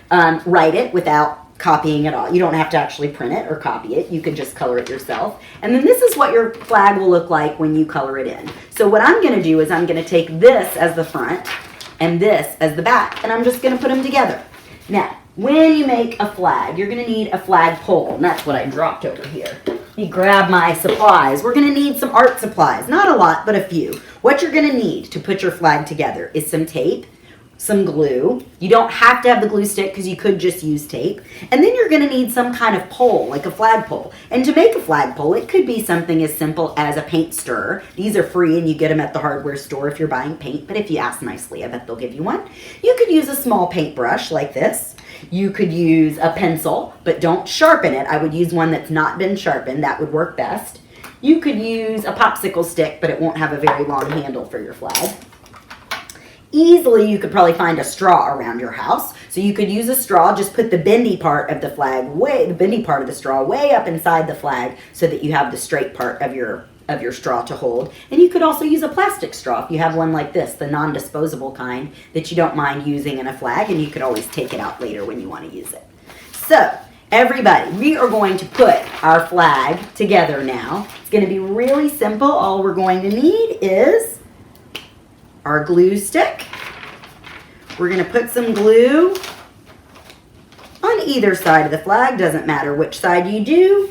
write it without copying it all. You don't have to actually print it or copy it. You can just color it yourself. And then this is what your flag will look like when you color it in. So what I'm going to do is I'm going to take this as the front and this as the back, and I'm just going to put them together. Now, when you make a flag, you're going to need a flag pole, and that's what I dropped over here. You grab my supplies. We're going to need some art supplies. Not a lot, but a few. What you're going to need to put your flag together is some tape, some glue. You don't have to have the glue stick because you could just use tape. And then you're going to need some kind of pole, like a flag pole. And to make a flag pole, it could be something as simple as a paint stirrer. These are free and you get them at the hardware store if you're buying paint, but if you ask nicely, I bet they'll give you one. You could use a small paintbrush like this. You could use a pencil, but don't sharpen it. I would use one that's not been sharpened. That would work best. You could use a popsicle stick, but it won't have a very long handle for your flag. Easily, you could probably find a straw around your house. So you could use a straw, just put the bendy part of the flag the bendy part of the straw way up inside the flag so that you have the straight part of your straw to hold. And you could also use a plastic straw if you have one like this, the non-disposable kind that you don't mind using in a flag, and you could always take it out later when you want to use it. So, everybody, we are going to put our flag together now. It's going to be really simple. All we're going to need is our glue stick. We're going to put some glue on either side of the flag. Doesn't matter which side you do.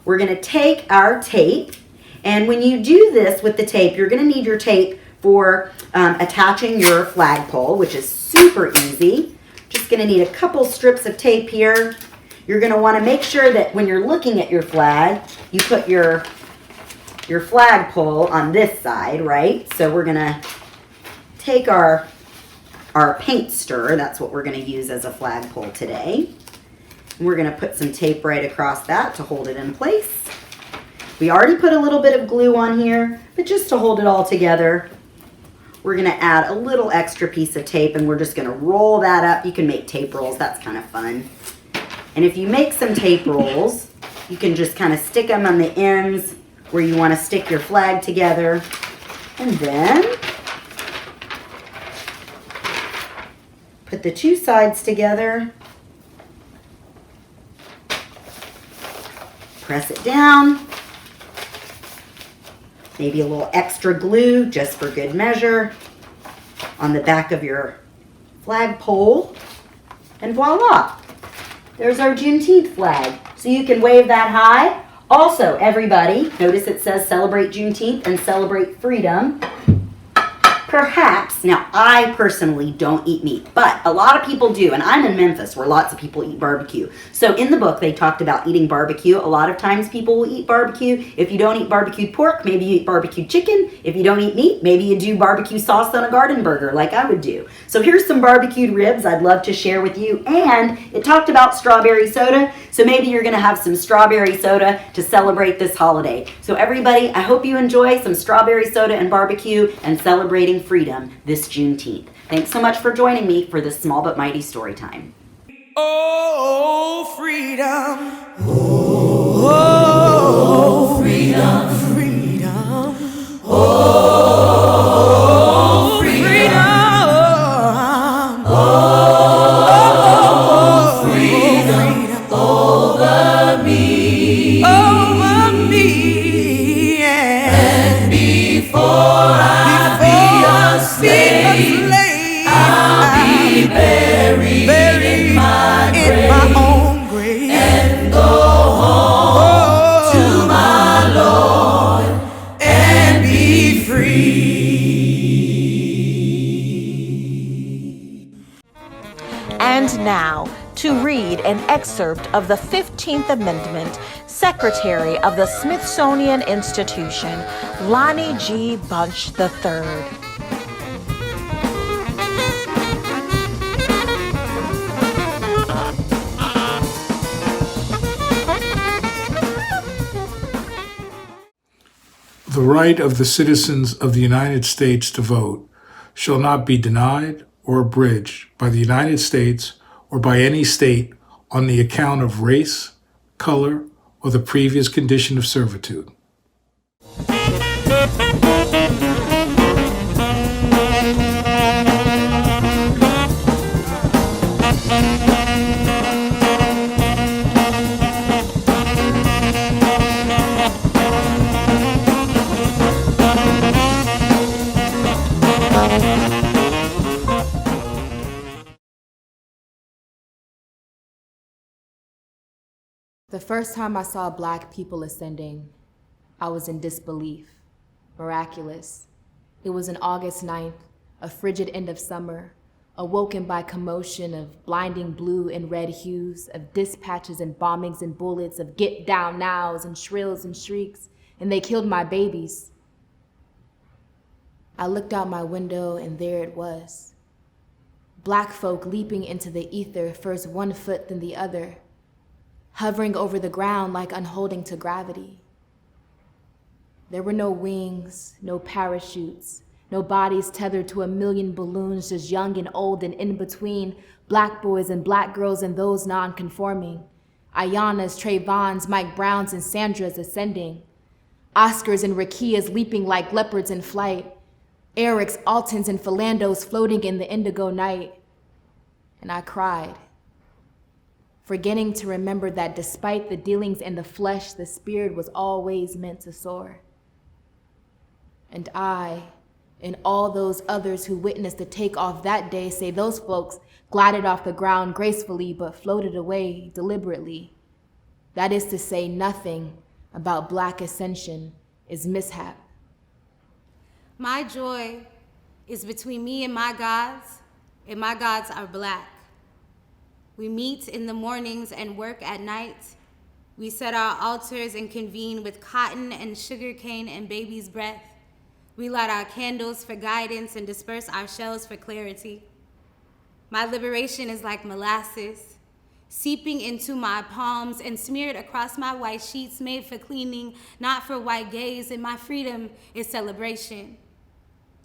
We're going to take our tape, and when you do this with the tape, you're going to need your tape for attaching your flagpole, which is super easy. Just going to need a couple strips of tape here. You're going to want to make sure that when you're looking at your flag, you put your flagpole on this side, right? So we're going to take our paint stir, that's what we're going to use as a flagpole today. And we're going to put some tape right across that to hold it in place. We already put a little bit of glue on here, but just to hold it all together, we're going to add a little extra piece of tape, and we're just going to roll that up. You can make tape rolls, that's kind of fun. And if you make some tape rolls, you can just kind of stick them on the ends where you want to stick your flag together. And then put the two sides together. Press it down. Maybe a little extra glue just for good measure on the back of your flagpole. And voila! There's our Juneteenth flag. So you can wave that high. Also, everybody, notice it says celebrate Juneteenth and celebrate freedom. Perhaps, now I personally don't eat meat, but a lot of people do, and I'm in Memphis where lots of people eat barbecue. So in the book, they talked about eating barbecue. A lot of times people will eat barbecue. If you don't eat barbecued pork, maybe you eat barbecued chicken. If you don't eat meat, maybe you do barbecue sauce on a garden burger like I would do. So here's some barbecued ribs I'd love to share with you. And it talked about strawberry soda, so maybe you're gonna have some strawberry soda to celebrate this holiday. So everybody, I hope you enjoy some strawberry soda and barbecue and celebrating freedom this Juneteenth. Thanks so much for joining me for this small but mighty story time. Oh, freedom. Oh, freedom. Freedom. Oh, freedom. Oh, freedom over me. Over me. And before I be a slave, I'll be buried in my own grave and go home to my Lord and be free. And now, to read an excerpt of the 15th Amendment, Secretary of the Smithsonian Institution, Lonnie G. Bunch III. The right of the citizens of the United States to vote shall not be denied or abridged by the United States or by any state on the account of race, color, or the previous condition of servitude. The first time I saw Black people ascending, I was in disbelief. Miraculous. It was an August 9th, a frigid end of summer, awoken by commotion of blinding blue and red hues, of dispatches and bombings and bullets, of get down nows and shrills and shrieks, and they killed my babies. I looked out my window and there it was. Black folk leaping into the ether, first one foot then the other, hovering over the ground like unholding to gravity. There were no wings, no parachutes, no bodies tethered to a million balloons, just young and old and in between, Black boys and Black girls and those non-conforming. Ayanas, Trayvons, Mike Browns, and Sandras ascending. Oscars and Rakias leaping like leopards in flight. Erics, Altons, and Philandos floating in the indigo night. And I cried, forgetting to remember that despite the dealings in the flesh, the spirit was always meant to soar. And I, and all those others who witnessed the takeoff that day, say those folks glided off the ground gracefully but floated away deliberately. That is to say, nothing about Black ascension is mishap. My joy is between me and my gods are Black. We meet in the mornings and work at night. We set our altars and convene with cotton and sugarcane and baby's breath. We light our candles for guidance and disperse our shells for clarity. My liberation is like molasses, seeping into my palms and smeared across my white sheets made for cleaning, not for white gaze, and my freedom is celebration.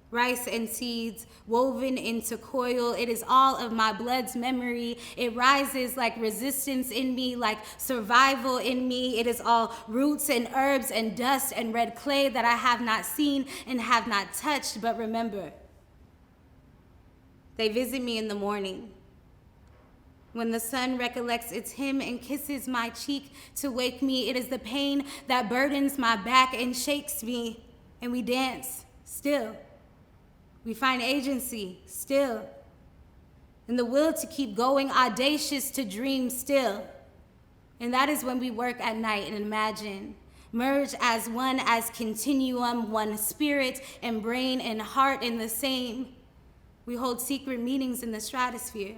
Rice and seeds woven into coil, it is all of my blood's memory. It rises like resistance in me, like survival in me. It is all roots and herbs and dust and red clay that I have not seen and have not touched, but remember. They visit me in the morning. When the sun recollects its hymn and kisses my cheek to wake me, it is the pain that burdens my back and shakes me, and we dance still. We find agency still, and the will to keep going, audacious to dream still. And that is when we work at night and imagine, merge as one, as continuum, one spirit and brain and heart in the same. We hold secret meetings in the stratosphere.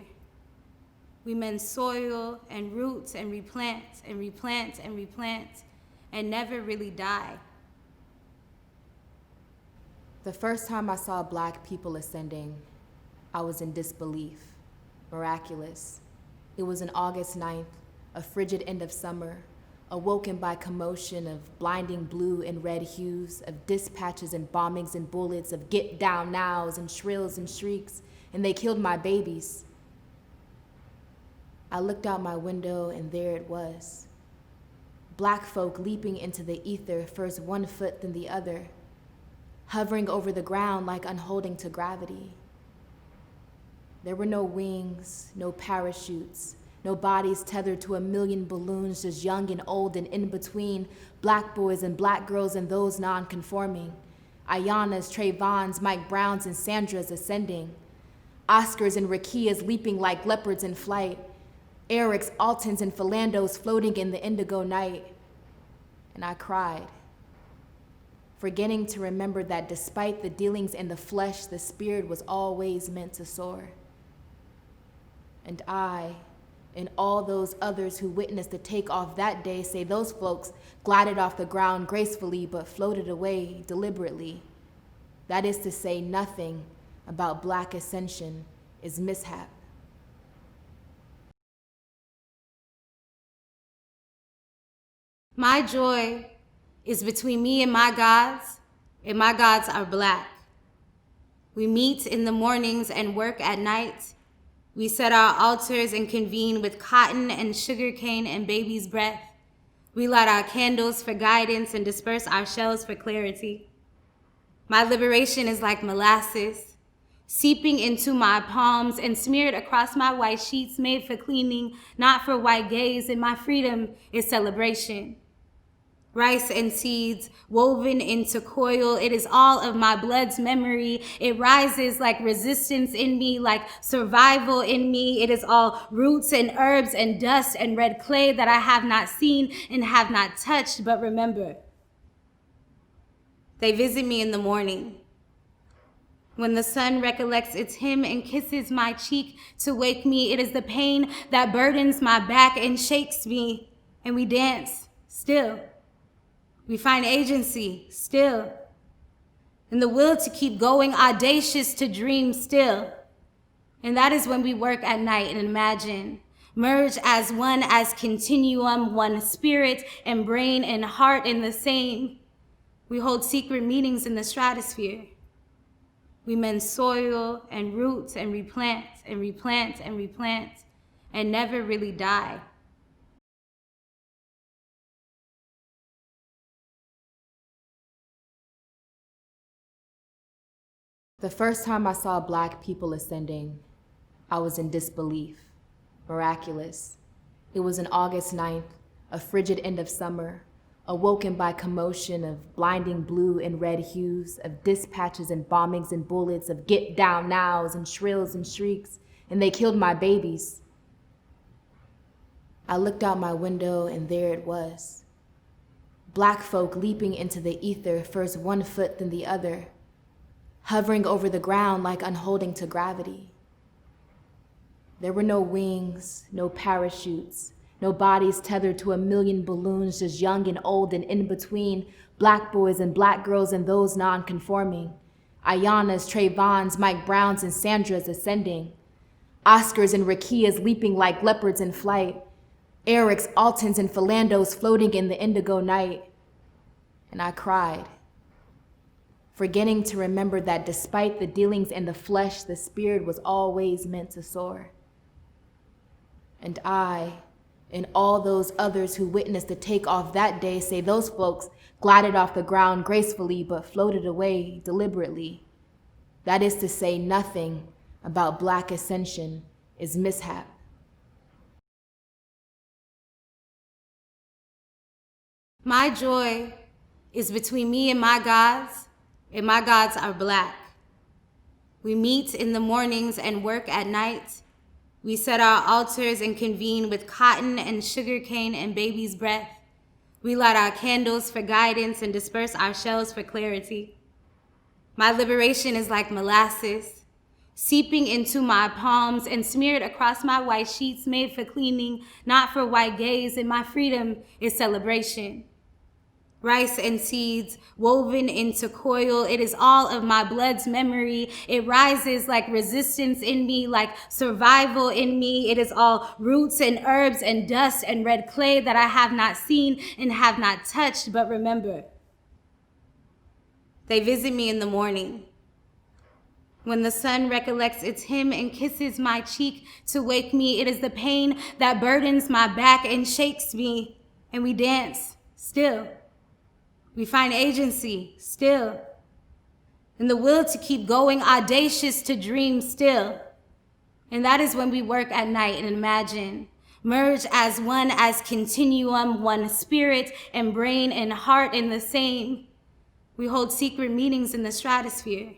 We mend soil and roots and replant and replant and replant and never really die. The first time I saw Black people ascending, I was in disbelief, miraculous. It was an August 9th, a frigid end of summer, awoken by commotion of blinding blue and red hues, of dispatches and bombings and bullets, of get down nows and shrills and shrieks, and they killed my babies. I looked out my window and there it was. Black folk leaping into the ether, first one foot then the other, hovering over the ground like unholding to gravity. There were no wings, no parachutes, no bodies tethered to a million balloons, just young and old and in between, Black boys and Black girls and those non-conforming. Ayanas, Trayvons, Mike Browns, and Sandras ascending. Oscars and Rakias leaping like leopards in flight. Erics, Altons, and Philandos floating in the indigo night. And I cried, forgetting to remember that despite the dealings in the flesh, the spirit was always meant to soar. And I, and all those others who witnessed the takeoff that day, say those folks glided off the ground gracefully but floated away deliberately. That is to say, nothing about Black ascension is mishap. My joy is between me and my gods are Black. We meet in the mornings and work at night. We set our altars and convene with cotton and sugarcane and baby's breath. We light our candles for guidance and disperse our shells for clarity. My liberation is like molasses, seeping into my palms and smeared across my white sheets made for cleaning, not for white gaze, and my freedom is celebration. Rice and seeds woven into coil, it is all of my blood's memory. It rises like resistance in me, like survival in me. It is all roots and herbs and dust and red clay that I have not seen and have not touched, but remember. They visit me in the morning. When the sun recollects its hymn and kisses my cheek to wake me, it is the pain that burdens my back and shakes me, and we dance still. We find agency still, and the will to keep going, audacious to dream still. And that is when we work at night and imagine, merge as one, as continuum, one spirit and brain and heart in the same. We hold secret meetings in the stratosphere. We mend soil and roots and replant and replant and replant and never really die. The first time I saw Black people ascending, I was in disbelief, miraculous. It was an August 9th, a frigid end of summer, awoken by commotion of blinding blue and red hues, of dispatches and bombings and bullets, of get down nows and shrills and shrieks, and they killed my babies. I looked out my window and there it was. Black folk leaping into the ether, first one foot then the other, hovering over the ground like unholding to gravity. There were no wings, no parachutes, no bodies tethered to a million balloons, just young and old and in between, black boys and black girls and those non-conforming. Ayana's, Trayvon's, Mike Brown's, and Sandra's ascending. Oscars and Rakia's leaping like leopards in flight. Eric's, Alton's, and Philando's floating in the indigo night. And I cried, forgetting to remember that despite the dealings in the flesh, the spirit was always meant to soar. And I, and all those others who witnessed the takeoff that day, say those folks glided off the ground gracefully but floated away deliberately. That is to say, nothing about Black ascension is mishap. My joy is between me and my gods are Black. We meet in the mornings and work at night. We set our altars and convene with cotton and sugarcane and baby's breath. We light our candles for guidance and disperse our shells for clarity. My liberation is like molasses, seeping into my palms and smeared across my white sheets made for cleaning, not for white gaze, and my freedom is celebration. Rice and seeds woven into coil, it is all of my blood's memory. It rises like resistance in me, like survival in me. It is all roots and herbs and dust and red clay that I have not seen and have not touched, but remember. They visit me in the morning. When the sun recollects its hymn and kisses my cheek to wake me, it is the pain that burdens my back and shakes me, and we dance still. We find agency still, and the will to keep going, audacious to dream still. And that is when we work at night and imagine, merge as one, as continuum, one spirit and brain and heart in the same. We hold secret meetings in the stratosphere.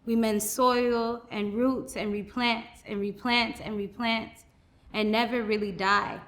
We mend soil and roots and replant and replant and replant and never really die.